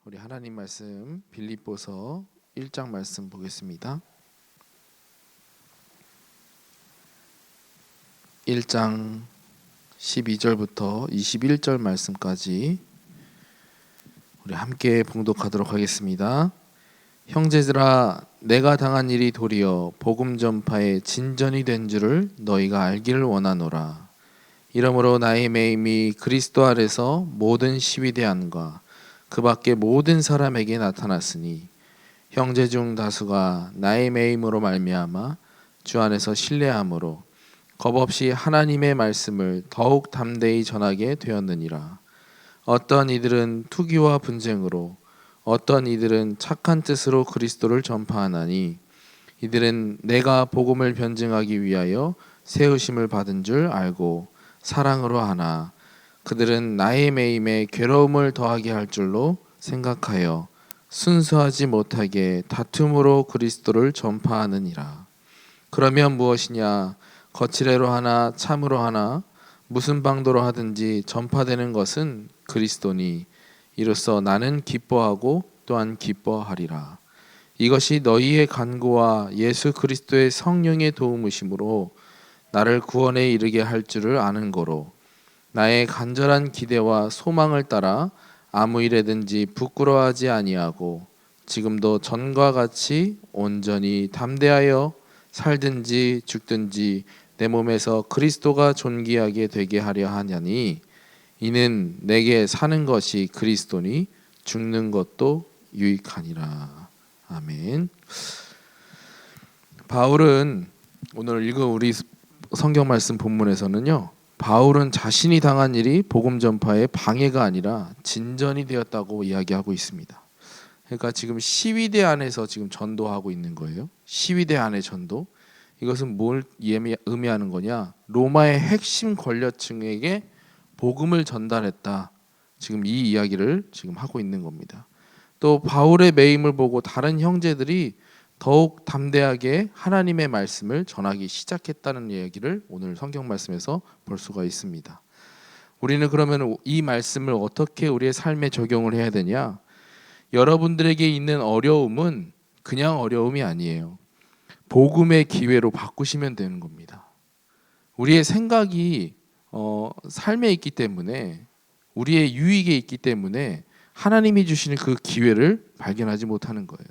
우리 하나님 말씀 빌립보서 1장 말씀 보겠습니다. 1장 12절부터 21절 말씀까지 우리 함께 봉독하도록 하겠습니다. 형제들아, 내가 당한 일이 도리어 복음 전파의 진전이 된 줄을 너희가 알기를 원하노라. 이러므로 나의 매임이 그리스도 아래서 모든 시위대 안과 그 밖에 모든 사람에게 나타났으니 형제 중 다수가 나의 매임으로 말미암아 주 안에서 신뢰함으로 겁없이 하나님의 말씀을 더욱 담대히 전하게 되었느니라. 어떤 이들은 투기와 분쟁으로, 어떤 이들은 착한 뜻으로 그리스도를 전파하나니 이들은 내가 복음을 변증하기 위하여 세우심을 받은 줄 알고 사랑으로 하나 그들은 나의 매임에 괴로움을 더하게 할 줄로 생각하여 순수하지 못하게 다툼으로 그리스도를 전파하느니라. 그러면 무엇이냐? 거칠애로 하나 참으로 하나 무슨 방도로 하든지 전파되는 것은 그리스도니 이로써 나는 기뻐하고 또한 기뻐하리라. 이것이 너희의 간구와 예수 그리스도의 성령의 도움이심으로 나를 구원에 이르게 할 줄을 아는 거로 나의 간절한 기대와 소망을 따라 아무 일에든지 부끄러워하지 아니하고 지금도 전과 같이 온전히 담대하여 살든지 죽든지 내 몸에서 그리스도가 존귀하게 되게 하려 하냐니 이는 내게 사는 것이 그리스도니 죽는 것도 유익하니라. 아멘. 바울은 오늘 읽은 우리 성경 말씀 본문에서는요, 바울은 자신이 당한 일이 복음 전파의 방해가 아니라 진전이 되었다고 이야기하고 있습니다. 그러니까 지금 시위대 안에서 지금 전도하고 있는 거예요. 시위대 안의 전도. 이것은 뭘 의미하는 거냐? 로마의 핵심 권력층에게 복음을 전달했다. 지금 이 이야기를 지금 하고 있는 겁니다. 또 바울의 매임을 보고 다른 형제들이 더욱 담대하게 하나님의 말씀을 전하기 시작했다는 이야기를 오늘 성경 말씀에서 볼 수가 있습니다. 우리는 그러면 이 말씀을 어떻게 우리의 삶에 적용을 해야 되냐? 여러분들에게 있는 어려움은 그냥 어려움이 아니에요. 복음의 기회로 바꾸시면 되는 겁니다. 우리의 생각이 삶에 있기 때문에, 우리의 유익에 있기 때문에 하나님이 주시는 그 기회를 발견하지 못하는 거예요.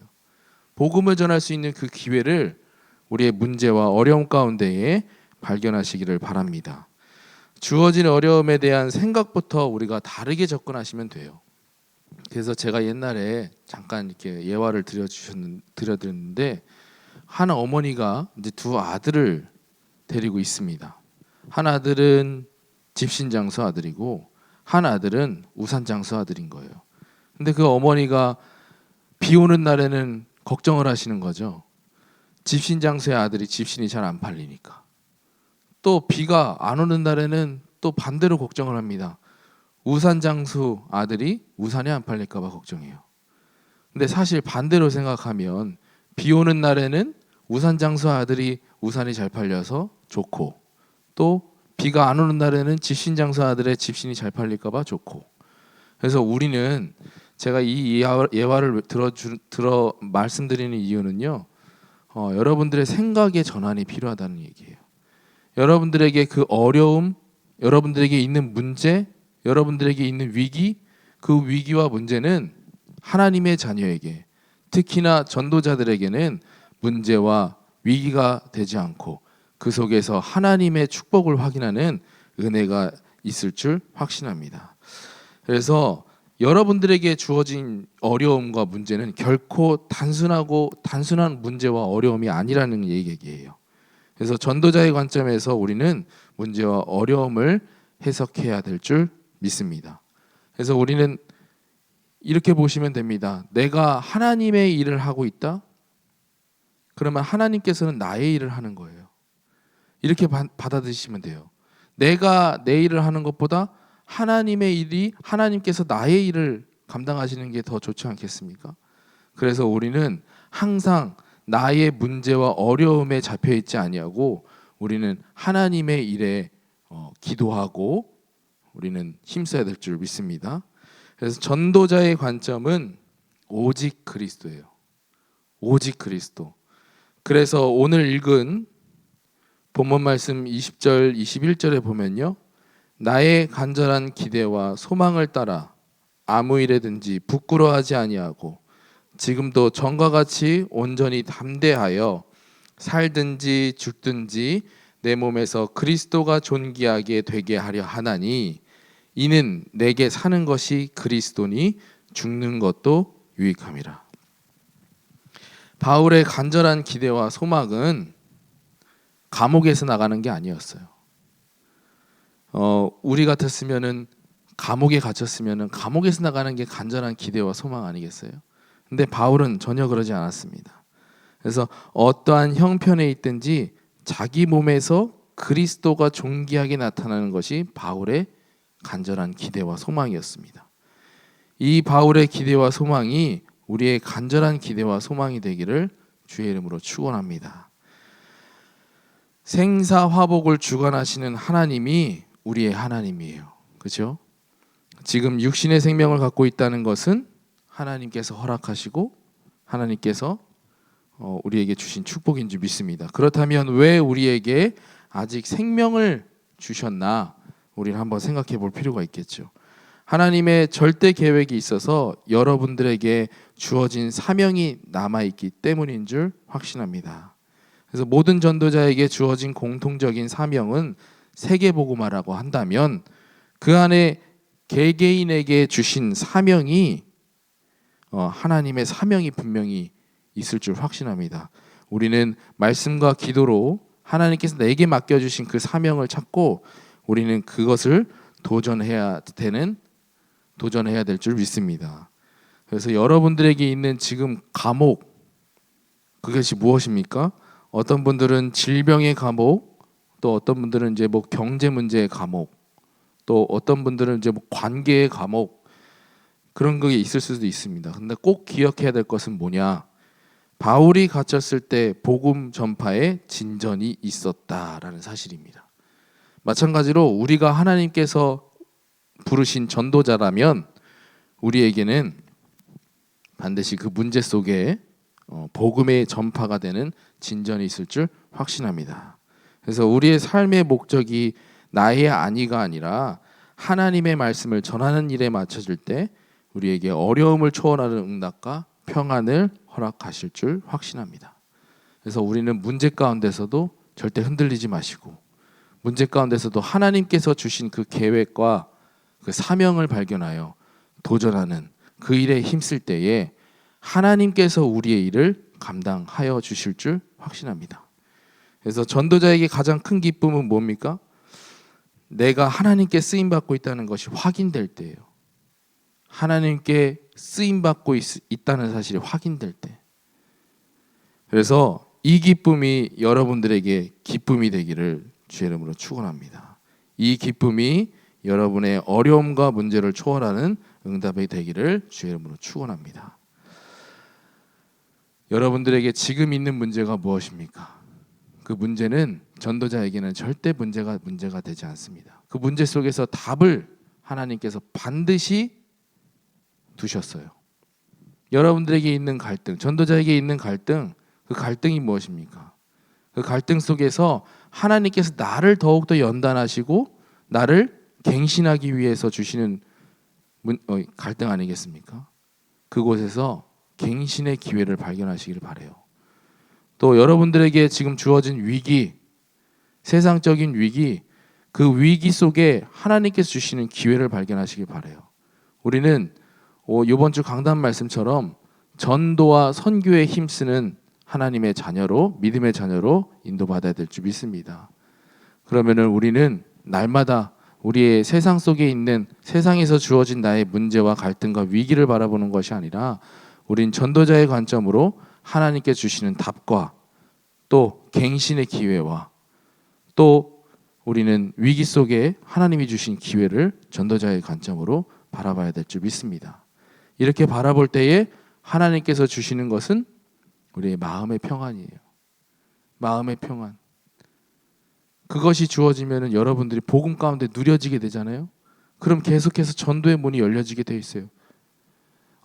복음을 전할 수 있는 그 기회를 우리의 문제와 어려움 가운데에 발견하시기를 바랍니다. 주어진 어려움에 대한 생각부터 우리가 다르게 접근하시면 돼요. 그래서 제가 옛날에 잠깐 이렇게 예화를 드려드렸는데, 한 어머니가 이제 두 아들을 데리고 있습니다. 한 아들은 집신장수 아들이고 한 아들은 우산장수 아들인 거예요. 근데 그 어머니가 비 오는 날에는 걱정을 하시는 거죠. 집신장수의 아들이 집신이 잘 안 팔리니까. 또 비가 안 오는 날에는 또 반대로 걱정을 합니다. 우산장수 아들이 우산이 안 팔릴까 봐 걱정해요. 근데 사실 반대로 생각하면 비 오는 날에는 우산장수 아들이 우산이 잘 팔려서 좋고, 또 비가 안 오는 날에는 집신장수 아들의 집신이 잘 팔릴까 봐 좋고. 그래서 우리는, 제가 이 예화를 들어 말씀드리는 이유는요, 여러분들의 생각의 전환이 필요하다는 얘기예요. 여러분들에게 그 어려움, 여러분들에게 있는 문제, 여러분들에게 있는 위기, 그 위기와 문제는 하나님의 자녀에게, 특히나 전도자들에게는 문제와 위기가 되지 않고 그 속에서 하나님의 축복을 확인하는 은혜가 있을 줄 확신합니다. 그래서 여러분들에게 주어진 어려움과 문제는 결코 단순한 문제와 어려움이 아니라는 얘기예요. 그래서 전도자의 관점에서 우리는 문제와 어려움을 해석해야 될 줄 믿습니다. 그래서 우리는 이렇게 보시면 됩니다. 내가 하나님의 일을 하고 있다? 그러면 하나님께서는 나의 일을 하는 거예요. 이렇게 받아들이시면 돼요. 내가 내 일을 하는 것보다 하나님의 일이, 하나님께서 나의 일을 감당하시는 게 더 좋지 않겠습니까? 그래서 우리는 항상 나의 문제와 어려움에 잡혀 있지 아니하고 우리는 하나님의 일에 기도하고 우리는 힘써야 될 줄 믿습니다. 그래서 전도자의 관점은 오직 그리스도예요. 오직 그리스도. 그래서 오늘 읽은 본문 말씀 20절, 21절에 보면요. 나의 간절한 기대와 소망을 따라 아무 일에든지 부끄러워하지 아니하고 지금도 전과 같이 온전히 담대하여 살든지 죽든지 내 몸에서 그리스도가 존귀하게 되게 하려 하나니 이는 내게 사는 것이 그리스도니 죽는 것도 유익함이라. 바울의 간절한 기대와 소망은 감옥에서 나가는 게 아니었어요. 우리 같았으면은 감옥에 갇혔으면은 감옥에서 나가는 게 간절한 기대와 소망 아니겠어요? 근데 바울은 전혀 그러지 않았습니다. 그래서 어떠한 형편에 있든지 자기 몸에서 그리스도가 존귀하게 나타나는 것이 바울의 간절한 기대와 소망이었습니다. 이 바울의 기대와 소망이 우리의 간절한 기대와 소망이 되기를 주의 이름으로 축원합니다. 생사화복을 주관하시는 하나님이 우리의 하나님이에요. 그렇죠? 지금 육신의 생명을 갖고 있다는 것은 하나님께서 허락하시고 하나님께서 우리에게 주신 축복인 줄 믿습니다. 그렇다면 왜 우리에게 아직 생명을 주셨나? 우리는 한번 생각해 볼 필요가 있겠죠. 하나님의 절대 계획이 있어서 여러분들에게 주어진 사명이 남아있기 때문인 줄 확신합니다. 그래서 모든 전도자에게 주어진 공통적인 사명은 세계복음화라고 한다면 그 안에 개개인에게 주신 사명이 하나님의 사명이 분명히 있을 줄 확신합니다. 우리는 말씀과 기도로 하나님께서 내게 맡겨주신 그 사명을 찾고 우리는 그것을 도전해야 될 줄 믿습니다. 그래서 여러분들에게 있는 지금 감옥, 그것이 무엇입니까? 어떤 분들은 질병의 감옥, 또 어떤 분들은 이제 뭐 경제 문제의 감옥, 또 어떤 분들은 이제 뭐 관계의 감옥, 그런 게 있을 수도 있습니다. 근데 꼭 기억해야 될 것은 뭐냐? 바울이 갇혔을 때 복음 전파에 진전이 있었다라는 사실입니다. 마찬가지로 우리가 하나님께서 부르신 전도자라면 우리에게는 반드시 그 문제 속에 복음의 전파가 되는 진전이 있을 줄 확신합니다. 그래서 우리의 삶의 목적이 나의 안위가 아니라 하나님의 말씀을 전하는 일에 맞춰질 때 우리에게 어려움을 초월하는 응답과 평안을 허락하실 줄 확신합니다. 그래서 우리는 문제 가운데서도 절대 흔들리지 마시고 문제 가운데서도 하나님께서 주신 그 계획과 그 사명을 발견하여 도전하는 그 일에 힘쓸 때에 하나님께서 우리의 일을 감당하여 주실 줄 확신합니다. 그래서 전도자에게 가장 큰 기쁨은 뭡니까? 내가 하나님께 쓰임받고 있다는 것이 확인될 때예요. 하나님께 쓰임받고 있다는 사실이 확인될 때. 그래서 이 기쁨이 여러분들에게 기쁨이 되기를 주의 이름으로 축원합니다. 이 기쁨이 여러분의 어려움과 문제를 초월하는 응답이 되기를 주의 이름으로 축원합니다. 여러분들에게 지금 있는 문제가 무엇입니까? 그 문제는 전도자에게는 절대 문제가 되지 않습니다. 그 문제 속에서 답을 하나님께서 반드시 두셨어요. 여러분들에게 있는 갈등, 전도자에게 있는 갈등, 그 갈등이 무엇입니까? 그 갈등 속에서 하나님께서 나를 더욱더 연단하시고 나를 갱신하기 위해서 주시는 갈등 아니겠습니까? 그곳에서 갱신의 기회를 발견하시기를 바라요. 또 여러분들에게 지금 주어진 위기, 세상적인 위기, 그 위기 속에 하나님께서 주시는 기회를 발견하시길 바라요. 우리는 이번 주 강단 말씀처럼 전도와 선교에 힘쓰는 하나님의 자녀로, 믿음의 자녀로 인도받아야 될 줄 믿습니다. 그러면은 우리는 날마다 우리의 세상 속에 있는 세상에서 주어진 나의 문제와 갈등과 위기를 바라보는 것이 아니라 우린 전도자의 관점으로 하나님께 주시는 답과 또 갱신의 기회와 또 우리는 위기 속에 하나님이 주신 기회를 전도자의 관점으로 바라봐야 될 줄 믿습니다. 이렇게 바라볼 때에 하나님께서 주시는 것은 우리의 마음의 평안이에요. 마음의 평안. 그것이 주어지면 여러분들이 복음 가운데 누려지게 되잖아요. 그럼 계속해서 전도의 문이 열려지게 돼 있어요.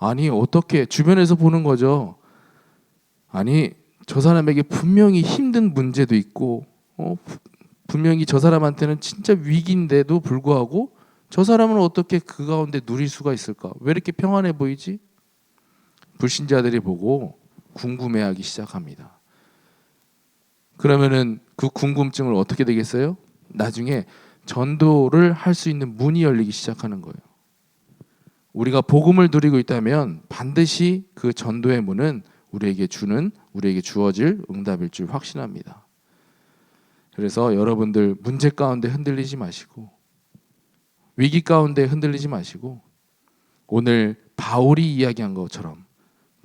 아니 어떻게 주변에서 보는 거죠. 아니 저 사람에게 분명히 힘든 문제도 있고 분명히 저 사람한테는 진짜 위기인데도 불구하고 저 사람은 어떻게 그 가운데 누릴 수가 있을까? 왜 이렇게 평안해 보이지? 불신자들이 보고 궁금해하기 시작합니다. 그러면은 그 궁금증을 어떻게 되겠어요? 나중에 전도를 할 수 있는 문이 열리기 시작하는 거예요. 우리가 복음을 누리고 있다면 반드시 그 전도의 문은 우리에게 주어질 응답일 줄 확신합니다. 그래서 여러분들 문제 가운데 흔들리지 마시고 위기 가운데 흔들리지 마시고 오늘 바울이 이야기한 것처럼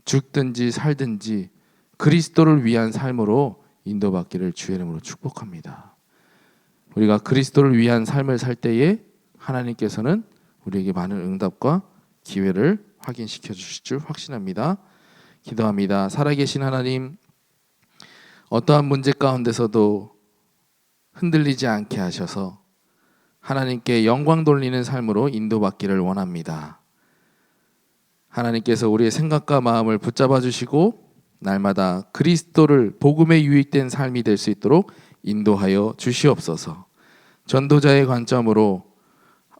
죽든지 살든지 그리스도를 위한 삶으로 인도받기를 주의 이름으로 축복합니다. 우리가 그리스도를 위한 삶을 살 때에 하나님께서는 우리에게 많은 응답과 기회를 확인시켜 주실 줄 확신합니다. 기도합니다. 살아계신 하나님, 어떠한 문제 가운데서도 흔들리지 않게 하셔서 하나님께 영광 돌리는 삶으로 인도받기를 원합니다. 하나님께서 우리의 생각과 마음을 붙잡아 주시고 날마다 그리스도를 복음에 유익된 삶이 될 수 있도록 인도하여 주시옵소서. 전도자의 관점으로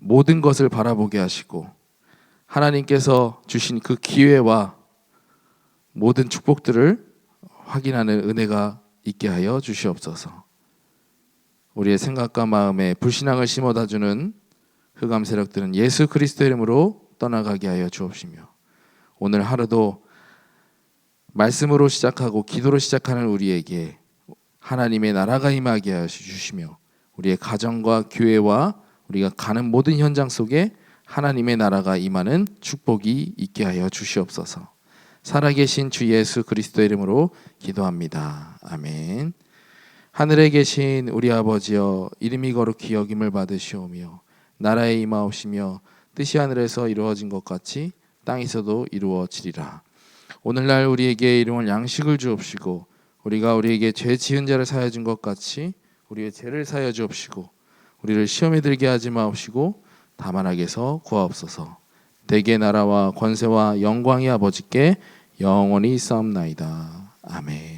모든 것을 바라보게 하시고 하나님께서 주신 그 기회와 모든 축복들을 확인하는 은혜가 있게 하여 주시옵소서. 우리의 생각과 마음에 불신앙을 심어다 주는 흑암 세력들은 예수 그리스도의 이름으로 떠나가게 하여 주옵시며 오늘 하루도 말씀으로 시작하고 기도로 시작하는 우리에게 하나님의 나라가 임하게 하여 주시며 우리의 가정과 교회와 우리가 가는 모든 현장 속에 하나님의 나라가 임하는 축복이 있게 하여 주시옵소서. 살아계신 주 예수 그리스도의 이름으로 기도합니다. 아멘. 하늘에 계신 우리 아버지여, 이름이 거룩히 여김을 받으시오며 나라에 임하옵시며 뜻이 하늘에서 이루어진 것 같이 땅에서도 이루어지리라. 오늘날 우리에게 일용할 양식을 주옵시고 우리가 우리에게 죄 지은 자를 사하여 준 것 같이 우리의 죄를 사하여 주옵시고 우리를 시험에 들게 하지 마옵시고 다만 악에서 구하옵소서. 대개 나라와 권세와 영광이 아버지께 영원히 있사옵나이다. 아멘.